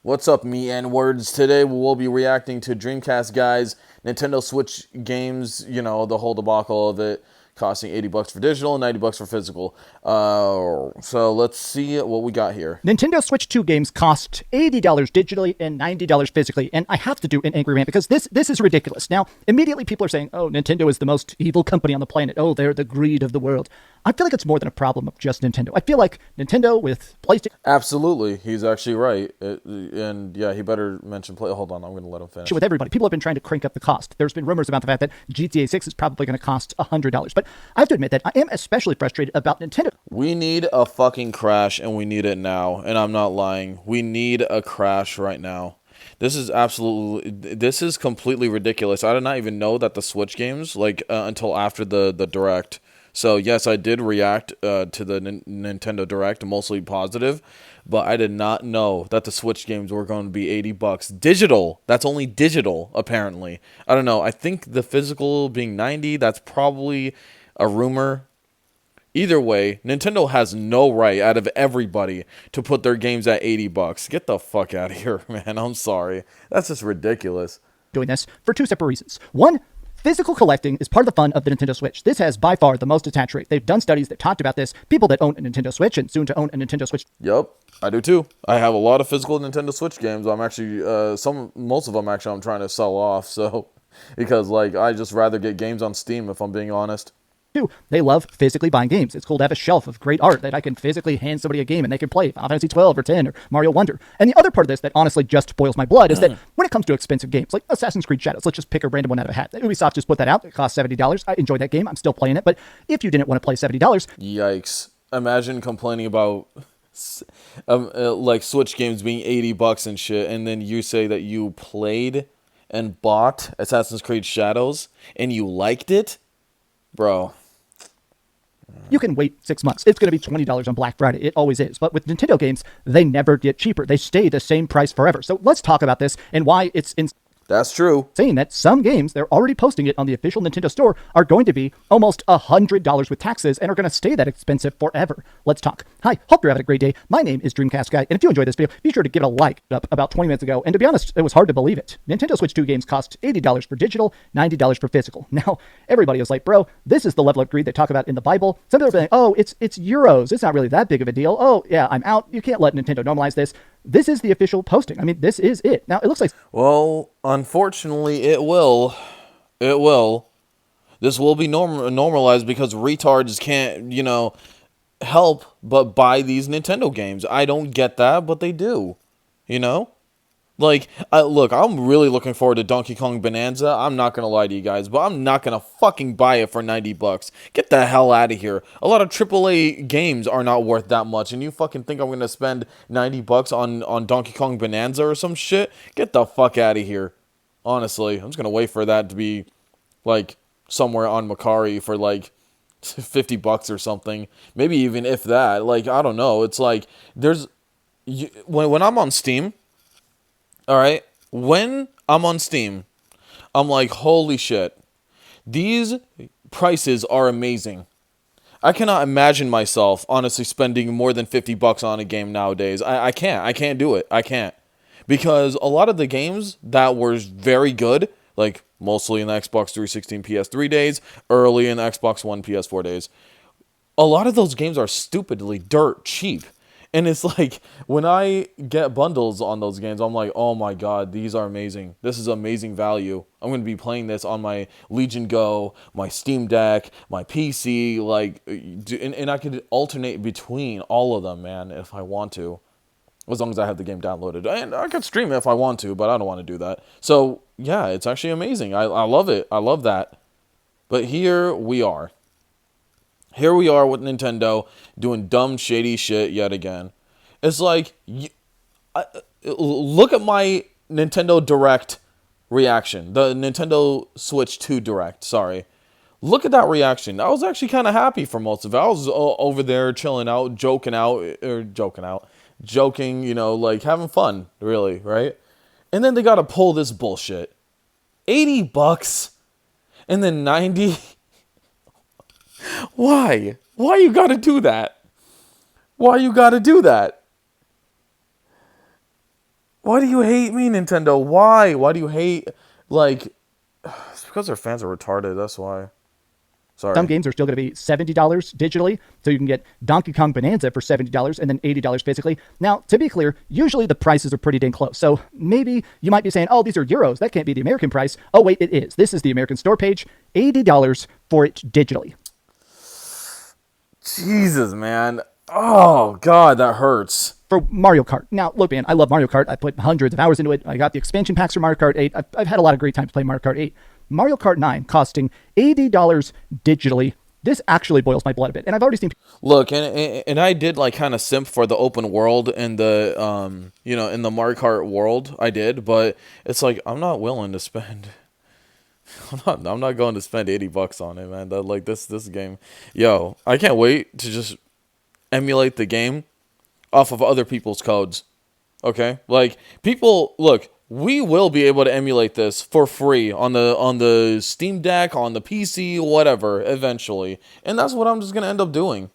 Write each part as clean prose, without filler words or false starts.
What's up, me and words? Today we'll be reacting to DreamASS Guy's Nintendo Switch games. You know, the whole debacle of it costing $80 for digital and $90 for physical. So let's see what we got here. Nintendo Switch 2 games cost $80 digitally and $90 physically, and I have to do an angry rant because this is ridiculous. Now, immediately people are saying, oh, Nintendo is the most evil company on the planet. Oh, they're the greed of the world. I feel like it's more than a problem of just Nintendo. I feel like Nintendo with PlayStation... Absolutely, he's actually right. And yeah, he better mention play. Hold on, I'm going to let him finish. With everybody, people have been trying to crank up the cost. There's been rumors about the fact that GTA 6 is probably going to cost $100. But I have to admit that I am especially frustrated about Nintendo. We need a fucking crash, and we need it now. And I'm not lying. We need a crash right now. This is completely ridiculous. I did not even know that the Switch games, until after the Direct. So, yes, I did react to the Nintendo Direct, mostly positive, but I did not know that the Switch games were going to be $80. Digital. That's only digital, apparently. I don't know. I think the physical being 90, that's probably a rumor. Either way, Nintendo has no right out of everybody to put their games at $80. Get the fuck out of here, man. I'm sorry. That's just ridiculous. Doing this for two separate reasons. One, physical collecting is part of the fun of the Nintendo Switch. This has by far the most attach rate. They've done studies that talked about this. People that own a Nintendo Switch and soon to own a Nintendo Switch. Yup, I do too. I have a lot of physical Nintendo Switch games. I'm actually most of them actually I'm trying to sell off. So because I just rather get games on Steam if I'm being honest. Two, they love physically buying games. It's cool to have a shelf of great art that I can physically hand somebody a game and they can play Final Fantasy 12 or 10 or Mario Wonder. And the other part of this that honestly just boils my blood is that when it comes to expensive games like Assassin's Creed Shadows, let's just pick a random one out of a hat. Ubisoft just put that out. It cost $70. I enjoyed that game. I'm still playing it. But if you didn't want to play $70... Yikes. Imagine complaining about Switch games being $80 and shit, and then you say that you played and bought Assassin's Creed Shadows and you liked it? Bro. You can wait 6 months. It's going to be $20 on Black Friday. It always is. But with Nintendo games, they never get cheaper. They stay the same price forever. So let's talk about this and why it's That's true. Saying that some games, they're already posting it on the official Nintendo store, are going to be almost $100 with taxes and are going to stay that expensive forever. Let's talk. Hi, hope you're having a great day. My name is DreamASS Guy, and if you enjoyed this video, be sure to give it a like up about 20 minutes ago. And to be honest, it was hard to believe it. Nintendo Switch 2 games cost $80 for digital, $90 for physical. Now, everybody is like, bro, this is the level of greed they talk about in the Bible. Some people are saying, oh, it's euros. It's not really that big of a deal. Oh, yeah, I'm out. You can't let Nintendo normalize this. This is the official posting. I mean, this is it. Now, it looks like... Well, unfortunately, it will. It will. This will be normalized because retards can't, help but buy these Nintendo games. I don't get that, but they do. Look, I'm really looking forward to Donkey Kong Bonanza. I'm not going to lie to you guys, but I'm not going to fucking buy it for $90. Get the hell out of here. A lot of AAA games are not worth that much, and you fucking think I'm going to spend $90 on Donkey Kong Bonanza or some shit? Get the fuck out of here. Honestly, I'm just going to wait for that to be, somewhere on Macari for, $50 or something. Maybe even if that. I don't know. It's when I'm on Steam... All right, when I'm on Steam, I'm like, holy shit, these prices are amazing. I cannot imagine myself, honestly, spending more than $50 on a game nowadays. I can't do it. I can't. Because a lot of the games that were very good, mostly in the Xbox 360 and PS3 days, early in the Xbox One, PS4 days, a lot of those games are stupidly dirt cheap. And it's when I get bundles on those games, I'm like, oh my god, these are amazing. This is amazing value. I'm going to be playing this on my Legion Go, my Steam Deck, my PC, and I could alternate between all of them, man, if I want to. As long as I have the game downloaded. And I could stream it if I want to, but I don't want to do that. So, yeah, it's actually amazing. I love it. I love that. But here we are. Here we are with Nintendo doing dumb, shady shit yet again. It's look at my Nintendo Direct reaction. The Nintendo Switch 2 Direct, sorry. Look at that reaction. I was actually kind of happy for most of it. I was over there chilling out, joking, having fun, really, right? And then they got to pull this bullshit. $80 and then 90. Why? Why you gotta do that? Why you gotta do that? Why do you hate me, Nintendo? Why? Why do you hate, like, it's because their fans are retarded, that's why. Some Sorry. games are still going to be $70 digitally, so you can get Donkey Kong Bonanza for $70 and then $80 physically. Now, to be clear, usually the prices are pretty dang close. So maybe you might be saying, oh, these are euros. That can't be the American price. Oh, wait, it is. This is the American store page. $80 for it digitally. Jesus, man. Oh, God, that hurts. For Mario Kart. Now, look, man, I love Mario Kart. I put hundreds of hours into it. I got the expansion packs for Mario Kart 8. I've had a lot of great times playing Mario Kart 8. Mario Kart 9 costing $80 digitally. This actually boils my blood a bit. And I've already seen... Look, and I did, like, kind of simp for the open world in the, in the Mario Kart world. I did, but it's like, I'm not willing to spend... I'm not going to spend $80 on it, man. That, like, this game. Yo, I can't wait to just emulate the game off of other people's codes. Okay? Like, people, look, we will be able to emulate this for free on the Steam Deck, on the PC, whatever, eventually. And that's what I'm just going to end up doing.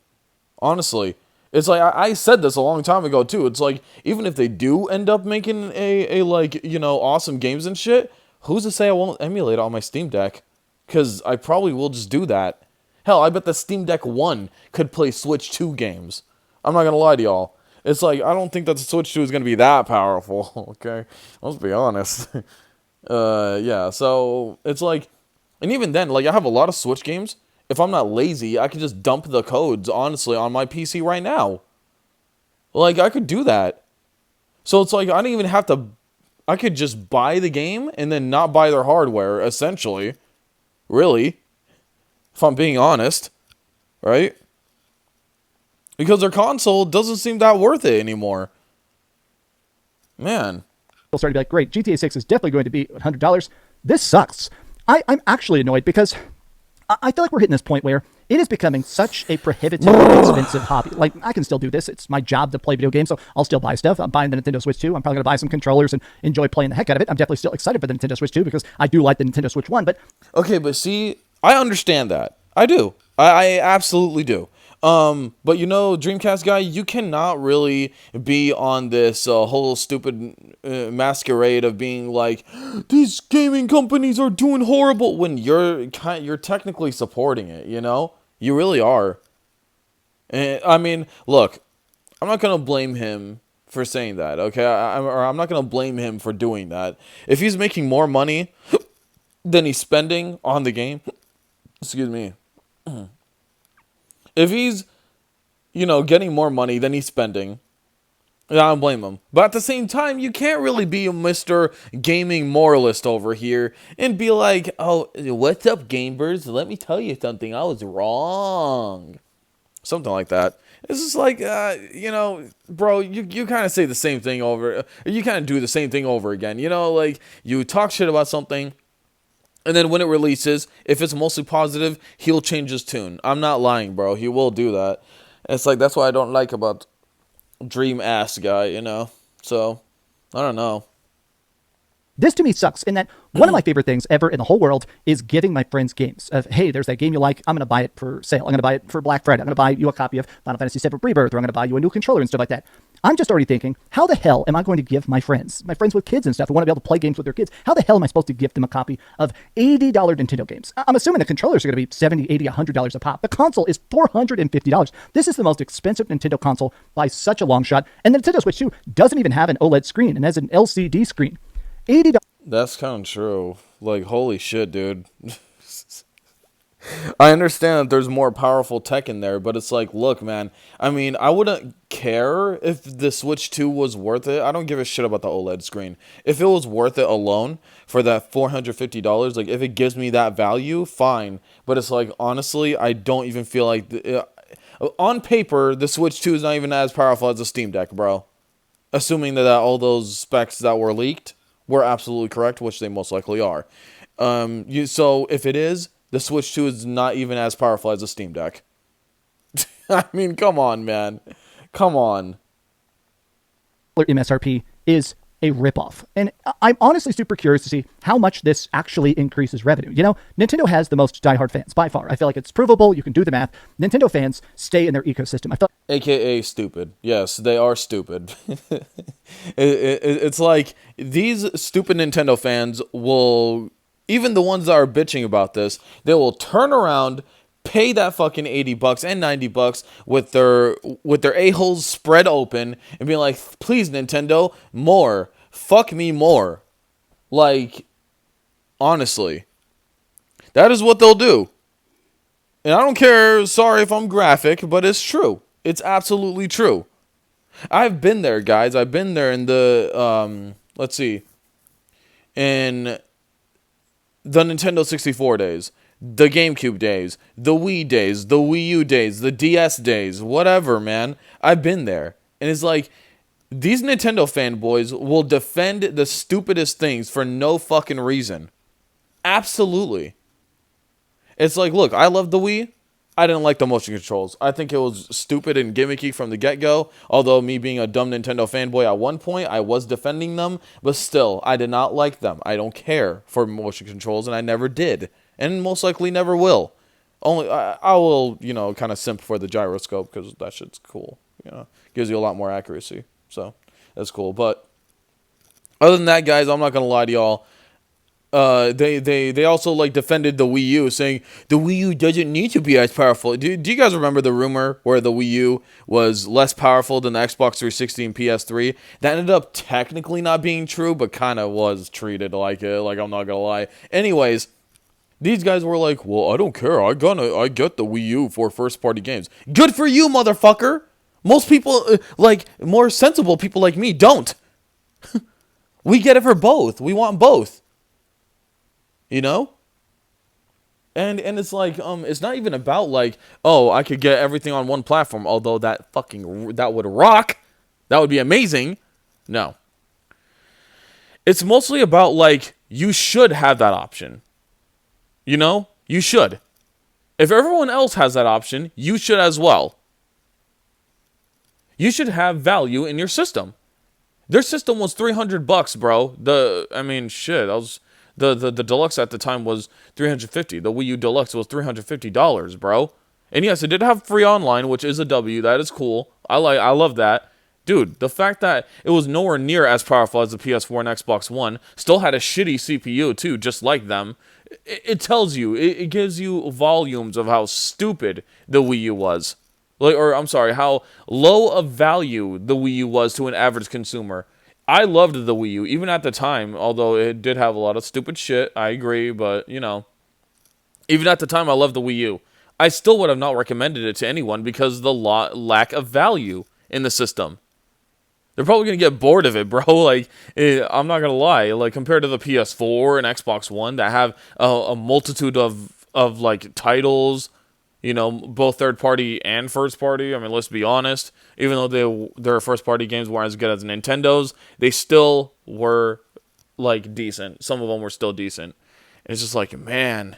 Honestly. It's like, I said this a long time ago, too. It's like, even if they do end up making a like, awesome games and shit, who's to say I won't emulate on my Steam Deck? Because I probably will just do that. Hell, I bet the Steam Deck 1 could play Switch 2 games. I'm not going to lie to y'all. It's like, I don't think that the Switch 2 is going to be that powerful, okay? Let's be honest. Yeah, so it's like, and even then, like, I have a lot of Switch games. If I'm not lazy, I could just dump the codes, honestly, on my PC right now. Like, I could do that. So it's like, I don't even have to, I could just buy the game and then not buy their hardware, essentially. Really. If I'm being honest. Right? Because their console doesn't seem that worth it anymore. Man. People started to be like, great, GTA 6 is definitely going to be $100. This sucks. I'm actually annoyed because I feel like we're hitting this point where it is becoming such a prohibitive, expensive hobby. Like, I can still do this. It's my job to play video games, so I'll still buy stuff. I'm buying the Nintendo Switch 2. I'm probably going to buy some controllers and enjoy playing the heck out of it. I'm definitely still excited for the Nintendo Switch 2 because I do like the Nintendo Switch 1, but... Okay, but see, I understand that. I do. I absolutely do. But DreamCast Guy, you cannot really be on this whole stupid masquerade of being like, these gaming companies are doing horrible when you're technically supporting it, You really are. And, I mean, look, I'm not gonna blame him for saying that, okay? I'm not gonna blame him for doing that. If he's making more money than he's spending on the game, excuse me. If he's, getting more money than he's spending, I don't blame him. But at the same time, you can't really be a Mr. Gaming moralist over here and be like, oh, what's up, gamers? Let me tell you something. I was wrong. Something like that. It's just like, bro, you kind of say the same thing over, you kind of do the same thing over again. Like, you talk shit about something, and then when it releases, if it's mostly positive, he'll change his tune. I'm not lying, bro. He will do that. It's like, that's what I don't like about DreamASS Guy, So, I don't know. This to me sucks in that one of my favorite things ever in the whole world is giving my friends games of, hey, there's that game you like. I'm going to buy it for sale. I'm going to buy it for Black Friday. I'm going to buy you a copy of Final Fantasy VII Rebirth, or I'm going to buy you a new controller and stuff like that. I'm just already thinking, how the hell am I going to give my friends with kids and stuff who want to be able to play games with their kids, how the hell am I supposed to give them a copy of $80 Nintendo games? I'm assuming the controllers are going to be $70, $80, $100 a pop. The console is $450. This is the most expensive Nintendo console by such a long shot. And the Nintendo Switch 2 doesn't even have an OLED screen and has an LCD screen. $80. That's kind of true. Like, holy shit, dude. I understand that there's more powerful tech in there, but it's like, look, man, I mean, I wouldn't care if the Switch 2 was worth it. I don't give a shit about the OLED screen. If it was worth it alone for that $450, like, if it gives me that value, fine. But it's like, honestly, I don't even feel like... on paper, the Switch 2 is not even as powerful as the Steam Deck, bro. Assuming that all those specs that were leaked were absolutely correct, which they most likely are. So if it is, the Switch 2 is not even as powerful as a Steam Deck. I mean, come on, man. Come on. MSRP is a ripoff. And I'm honestly super curious to see how much this actually increases revenue. You know, Nintendo has the most diehard fans by far. I feel like it's provable. You can do the math. Nintendo fans stay in their ecosystem. I feel AKA stupid. Yes, they are stupid. It's like these stupid Nintendo fans will, even the ones that are bitching about this, they will turn around, pay that fucking $80 and $90 with their a-holes spread open and be like, please Nintendo, more. Fuck me more. Like, honestly. That is what they'll do. And I don't care, sorry if I'm graphic, but it's true. It's absolutely true. I've been there, guys. I've been there in the, let's see, in the Nintendo 64 days, the GameCube days, the Wii days, the Wii U days, the DS days, whatever, man. I've been there. And it's like, these Nintendo fanboys will defend the stupidest things for no fucking reason. Absolutely. It's like, look, I love the Wii. I didn't like the motion controls. I think it was stupid and gimmicky from the get-go. Although me being a dumb Nintendo fanboy at one point, I was defending them. But still, I did not like them. I don't care for motion controls, and I never did. And most likely never will. Only, I will, you know, kind of simp for the gyroscope, because that shit's cool. You know, gives you a lot more accuracy. So, that's cool. But, other than that, guys, I'm not going to lie to y'all. They also like defended the Wii U, saying the Wii U doesn't need to be as powerful. Do you guys remember the rumor where the Wii U was less powerful than the Xbox 360 and PS3? That ended up technically not being true, but kind of was treated like it. Like, I'm not gonna lie. Anyways, these guys were like, well, I don't care. I get the Wii U for first party games. Good for you, motherfucker. Most people, like more sensible people like me, don't. We get it for both. We want both. You know? And it's like, it's not even about like, oh, I could get everything on one platform, although that would rock. That would be amazing. No. It's mostly about like, you should have that option. You know? You should. If everyone else has that option, you should as well. You should have value in your system. Their system was $300, bro. The deluxe at the time was $350. The Wii U deluxe was $350, bro. And yes, it did have free online, which is a W. That is cool. I love that. Dude, the fact that it was nowhere near as powerful as the PS4 and Xbox One, still had a shitty CPU too, just like them. It tells you, it gives you volumes of how stupid the Wii U was. How low of value the Wii U was to an average consumer. I loved the Wii U, even at the time, although it did have a lot of stupid shit, I agree, but, you know. Even at the time, I loved the Wii U. I still would have not recommended it to anyone because of the lack of value in the system. They're probably going to get bored of it, bro. Like, I'm not going to lie. Like, compared to the PS4 and Xbox One that have a multitude of like, titles, you know, both third-party and first-party. I mean, let's be honest. Even though their first-party games weren't as good as Nintendo's, they still were, like, decent. Some of them were still decent. And it's just like, man.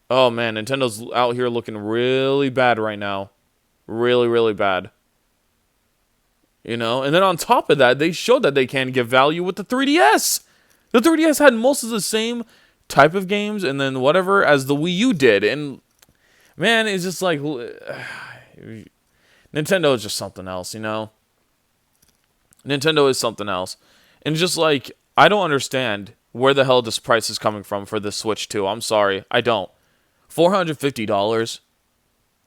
Oh, man, Nintendo's out here looking really bad right now. Really, really bad. You know? And then on top of that, they showed that they can give value with the 3DS. The 3DS had most of the same type of games and then whatever as the Wii U did. And man, it's just like, Nintendo is just something else, you know? Nintendo is something else. And just like, I don't understand where the hell this price is coming from for the Switch 2. I'm sorry, I don't. $450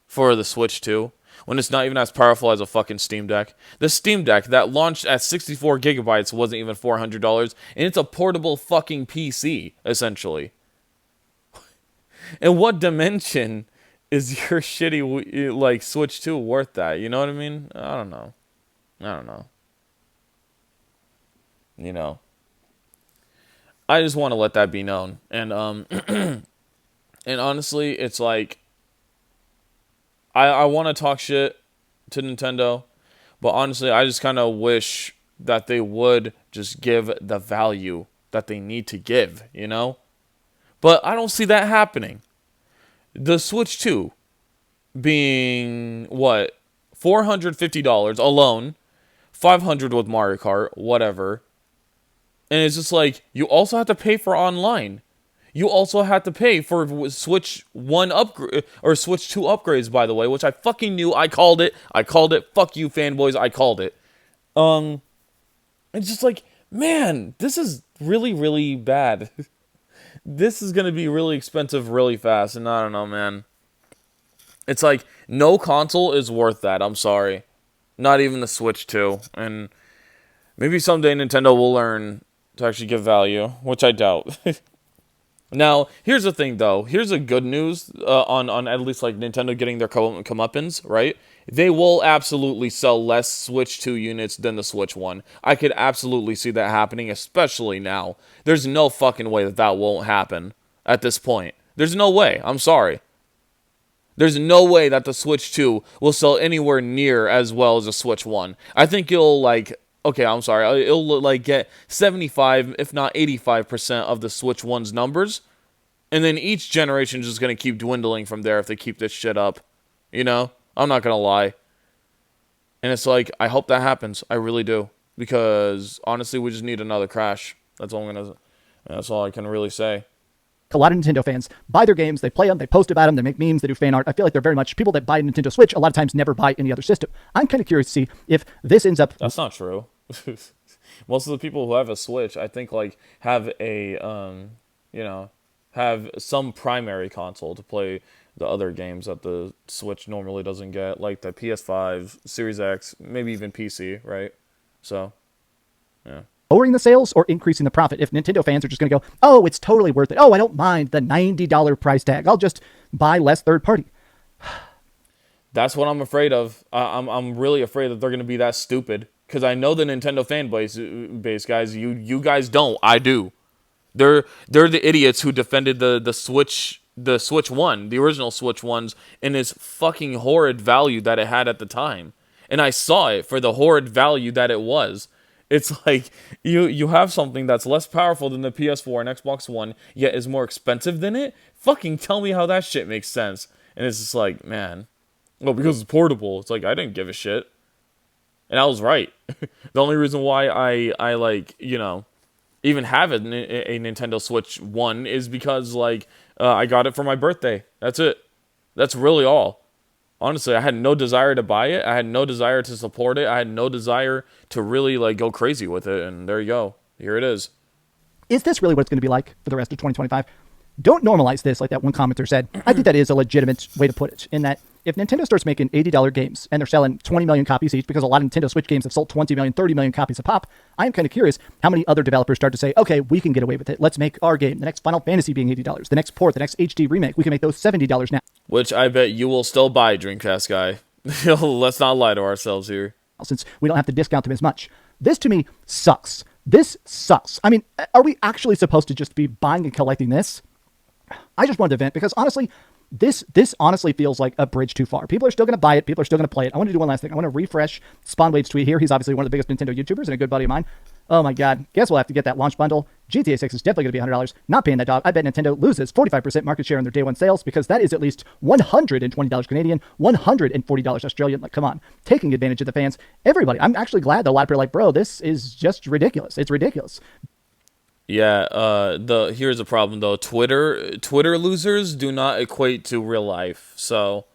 for the Switch 2, when it's not even as powerful as a fucking Steam Deck. The Steam Deck that launched at 64 gigabytes wasn't even $400, and it's a portable fucking PC, essentially. In what dimension is your shitty, like, Switch 2 worth that? You know what I mean? I don't know. You know. I just want to let that be known. And, and honestly, it's like, I want to talk shit to Nintendo, but honestly, I just kind of wish that they would just give the value that they need to give, you know? But I don't see that happening. The Switch 2 being, $450 alone, $500 with Mario Kart, whatever. And it's just like, you also have to pay for online. You also have to pay for Switch 1 upgrade, or Switch 2 upgrades, by the way, which I fucking knew. I called it. Fuck you, fanboys. I called it. It's just like, man, this is really, really bad. This is going to be really expensive really fast, and I don't know, man. It's like, no console is worth that. I'm sorry. Not even the Switch 2. And maybe someday Nintendo will learn to actually give value, which I doubt. Now, here's the thing, though. Here's the good news on at least like Nintendo getting their comeuppance, right? They will absolutely sell less Switch 2 units than the Switch 1. I could absolutely see that happening, especially now. There's no fucking way that that won't happen at this point. There's no way. I'm sorry. There's no way that the Switch 2 will sell anywhere near as well as the Switch 1. I think it'll like... Okay, I'm sorry. It'll like get 75, if not 85% of the Switch 1's numbers. And then each generation is just going to keep dwindling from there if they keep this shit up. You know? I'm not going to lie. And it's like, I hope that happens. I really do. Because, honestly, we just need another crash. That's all I can really say. A lot of Nintendo fans buy their games, they play them, they post about them, they make memes, they do fan art. I feel like they're very much people that buy a Nintendo Switch a lot of times never buy any other system. I'm kind of curious to see if this ends up... That's not true. Most of the people who have a Switch, I think, like, have a, have some primary console to play the other games that the Switch normally doesn't get, like the PS5, Series X, maybe even PC, right? So, yeah. Lowering the sales or increasing the profit. If Nintendo fans are just going to go, oh, it's totally worth it. Oh, I don't mind the $90 price tag. I'll just buy less third party. That's what I'm afraid of. I'm really afraid that they're going to be that stupid. Because I know the Nintendo fan base, guys. You guys don't. I do. They're the idiots who defended the Switch 1, the original Switch 1s, and its fucking horrid value that it had at the time. And I saw it for the horrid value that it was. It's like, you have something that's less powerful than the PS4 and Xbox One, yet is more expensive than it? Fucking tell me how that shit makes sense. And it's just like, man. Well, because it's portable. It's like, I didn't give a shit. And I was right. The only reason why I like, even have a Nintendo Switch 1 is because, like, I got it for my birthday. That's it. That's really all. Honestly, I had no desire to buy it. I had no desire to support it. I had no desire to really, like, go crazy with it. And there you go. Here it is. Is this really what it's going to be like for the rest of 2025? Don't normalize this, like that one commenter said. I think that is a legitimate way to put it, in that if Nintendo starts making $80 games and they're selling 20 million copies each, because a lot of Nintendo Switch games have sold 20 million, 30 million copies a pop, I am kind of curious how many other developers start to say, okay, we can get away with it. Let's make our game, the next Final Fantasy being $80, the next port, the next HD remake, we can make those $70 now. Which I bet you will still buy, DreamASS Guy. Let's not lie to ourselves here. Since we don't have to discount them as much. This, to me, sucks. This sucks. I mean, are we actually supposed to just be buying and collecting this? I just wanted to vent because, honestly, this honestly feels like a bridge too far. People are still going to buy it. People are still going to play it. I want to do one last thing. I want to refresh Spawnwade's tweet here. He's obviously one of the biggest Nintendo YouTubers and a good buddy of mine. Oh, my God. Guess we'll have to get that launch bundle. GTA 6 is definitely going to be $100. Not paying that dog. I bet Nintendo loses 45% market share in their day one sales because that is at least $120 Canadian, $140 Australian. Like, come on. Taking advantage of the fans. Everybody. I'm actually glad that a lot of people are like, bro, this is just ridiculous. It's ridiculous. Yeah, here's the problem though. Twitter losers do not equate to real life. So,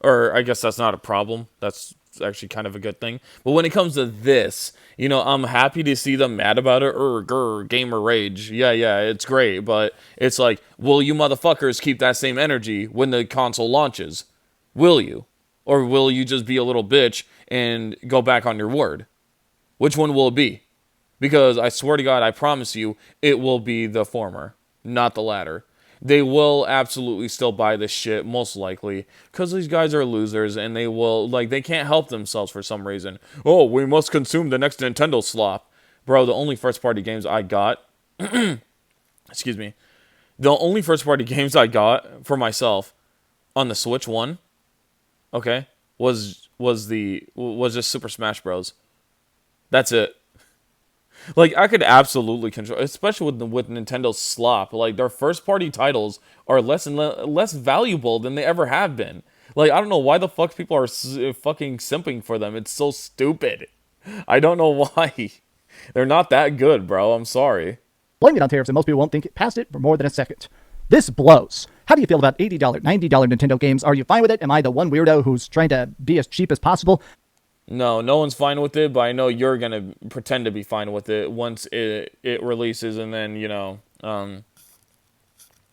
or I guess that's not a problem. That's actually kind of a good thing. But when it comes to this, I'm happy to see them mad about it. Gamer rage. Yeah, it's great. But it's like, will you motherfuckers keep that same energy when the console launches? Will you? Or will you just be a little bitch and go back on your word? Which one will it be? Because I swear to God, I promise you, it will be the former, not the latter. They will absolutely still buy this shit, most likely, because these guys are losers, and they can't help themselves for some reason. Oh, we must consume the next Nintendo slop. Bro, the only first-party games I got, excuse me, the only first-party games I got for myself on the Switch 1, okay, was just Super Smash Bros. That's it. Like, I could absolutely control, especially with Nintendo's slop. Like, their first-party titles are less and less valuable than they ever have been. Like, I don't know why the fuck people are fucking simping for them. It's so stupid. I don't know why. They're not that good, bro. I'm sorry. Blame it on tariffs, and most people won't think past it for more than a second. This blows. How do you feel about $80, $90 Nintendo games? Are you fine with it? Am I the one weirdo who's trying to be as cheap as possible? No, no one's fine with it, but I know you're gonna pretend to be fine with it once it releases, and then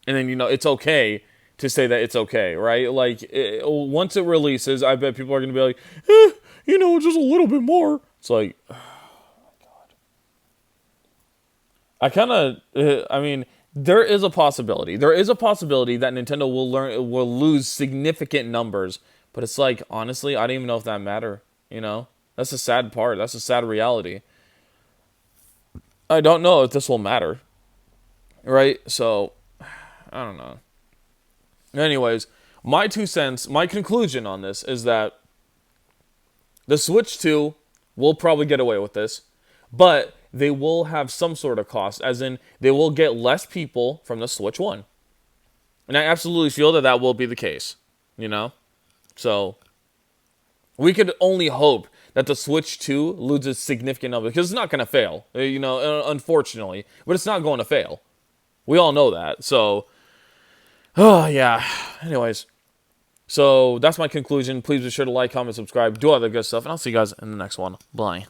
it's okay to say that it's okay, right? Like once it releases, I bet people are gonna be like, just a little bit more. It's like, I kind of, I mean, there is a possibility. There is a possibility that Nintendo will lose significant numbers, but it's like, honestly, I don't even know if that matter. That's the sad part. That's the sad reality. I don't know if this will matter, right? So, I don't know. Anyways, my 2 cents, my conclusion on this is that the Switch 2 will probably get away with this, but they will have some sort of cost, as in they will get less people from the Switch 1. And I absolutely feel that that will be the case, So, we could only hope that the Switch 2 loses significant numbers, because it's not going to fail, unfortunately. But it's not going to fail. We all know that. So, oh, yeah. Anyways, so that's my conclusion. Please be sure to like, comment, subscribe, do all that good stuff, and I'll see you guys in the next one. Bye.